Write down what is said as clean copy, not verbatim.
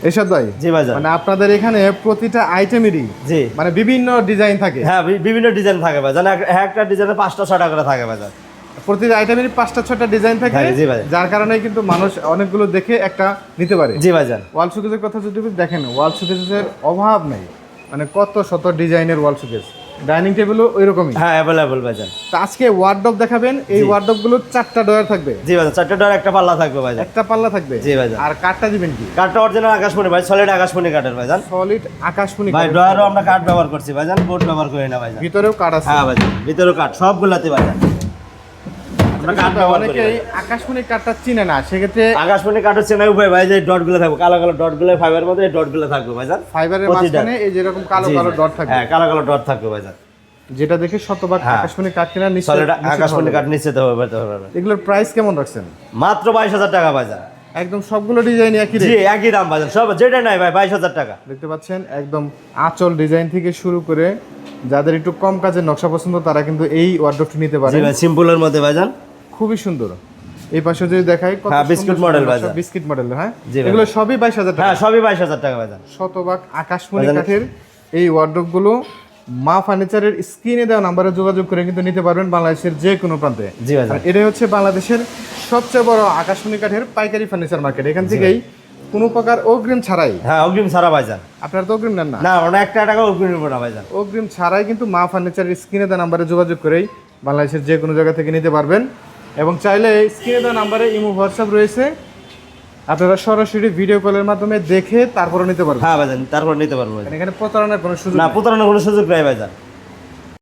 এরশাদ ভাই, জি ভাইজান। মানে আপনাদের এখানে প্রতিটা আইটেমেরই জি মানে বিভিন্ন ডিজাইন থাকে। হ্যাঁ, বিভিন্ন ডিজাইন থাকে ভাইজান, একটা ডিজাইনে 5টা 6টা করে থাকে ভাইজান। প্রতিটা আইটেমেরই 5টা 6টা ডিজাইন থাকে, জি ভাই। যার কারণে কিন্তু মানুষ অনেকগুলো দেখে একটা নিতে পারে। জি ভাইজান। ওয়াল শোকেসের কথা যদি দেখেন, ওয়াল শোকেসের অভাব নেই, মানে কত শত ডিজাইনের ওয়াল শোকেস, ডাইনিং টেবিলও ওই রকমই। হ্যাঁ, অ্যাভেলেবল ভাইজান। তো আজকে ওয়ার্ডরোব দেখাবেন, এই ওয়ার্ডরোবগুলো 4টা ডয়ার থাকবে। জি ভাইজান, 4টা ডোর একটা পাল্লা থাকবে ভাইজান। একটা পাল্লা থাকবে। জি ভাইজান। আর কাঠটা দিবেন কি? কাঠটা অরিজিনাল আকাশমণি ভাই, সলিড আকাশমণি কাঠের ভাইজান। সলিড আকাশমণি ভাই ডয়ারও আমরা কাঠ ব্যবহার করছি ভাইজান, বোর্ড ব্যবহার করি না ভাইজান। ভিতরেও কাঠ আছে। হ্যাঁ ভাইজান, ভিতরেও কাঠ, সবগুলাতে ভাইজান আমরা কাঠ ব্যবহার করি। অনেকেই আকাশমণি কাঠটা চিনে না, সেক্ষেত্রে আকাশমণি কাঠের চেনাই উপায় ভাই, যে ডটগুলো থাকবে, কালো কালো ডটগুলো ফাইবারের মধ্যে, এই ডটগুলো থাকবে ভাইজান। ফাইবারের প্রতিটা। মাঝখানে এই যেরকম কালো জি, কালো জি। ডট থাকবে। হ্যাঁ, কালো কালো ডট থাকবে ভাইজান, যেটা দেখে শতভাগ হ্যাঁ। আকাশমণি কাঠ কেনা নিশ্চয়। সলিড আকাশমণি কাঠ নিশ্চিত হবে। এগুলোর প্রাইস কেমন রাখছেন? মাত্র 22,000 টাকা ভাইজান। একদম সবগুলো ডিজাইন একই জি, রেট। একই দাম ভাইজান, সব যেটা নাই ভাই 22,000 টাকা। দেখতে পাচ্ছেন একদম আঁচল ডিজাইন থেকে শুরু করে যাদের একটু কম কাজের নকশা পছন্দ তারা কিন্তু এই ওয়ার্ডরোবটি নিতে জি পারে। ভাই, সিম্পলের মধ্যে ভাইজান, খুবই সুন্দর। এই পাশে যদি দেখাই, কত হ্যাঁ, বিস্কুট সুন্দর মডেল সুন্দর বাজার। নকশা, বিস্কিট মডেল। হ্যাঁ, জি ভাই। এগুলো সবই 22,000 টাকা। হ্যাঁ, সবই 22,000 টাকা ভাইজান। শতভাগ আকাশমণি বাজারে- কাঠের এই ওয়ার্ডরোবগুলো মা ফার্নিচারের স্ক্রিনে দেওয়া নাম্বারে যোগাযোগ করে কিন্তু নিতে পারবেন বাংলাদেশের যে কোনো প্রান্তে। জি ভাইজান। আর এটাই হচ্ছে বাংলাদেশের সবচেয়ে বড় আকাশমণি কাঠের পাইকারি ফার্নিচার মার্কেট। এখান থেকেই কোনো প্রকার অগ্রিম ছাড়াই, হ্যাঁ, অগ্রিম ছাড়া ভাইজান। আপনারা তো অগ্রিম নেন না, না, আমরা 1 টাকা অগ্রিম নেব না ভাইজান। অগ্রিম ছাড়াই কিন্তু মা ফার্নিচারের স্ক্রিনে দেওয়া নাম্বারে যোগাযোগ করেই বাংলাদেশের যে কোনো জায়গা থেকে নিতে পারবেন। এবং চাইলে স্ক্রিনে দেওয়া নাম্বারে ইমো হোয়াটসঅ্যাপ রয়েছে, আপনারা সরাসরি ভিডিও কলের মাধ্যমে দেখে তারপরে নিতে পারবেন। হ্যাঁ ভাইজান, তারপর নিতে পারবো ভাইজান। এখানে প্রতারণার কোনো সুযোগ না, নেই। প্রতারণার কোনো সুযোগ নাই ভাইজান।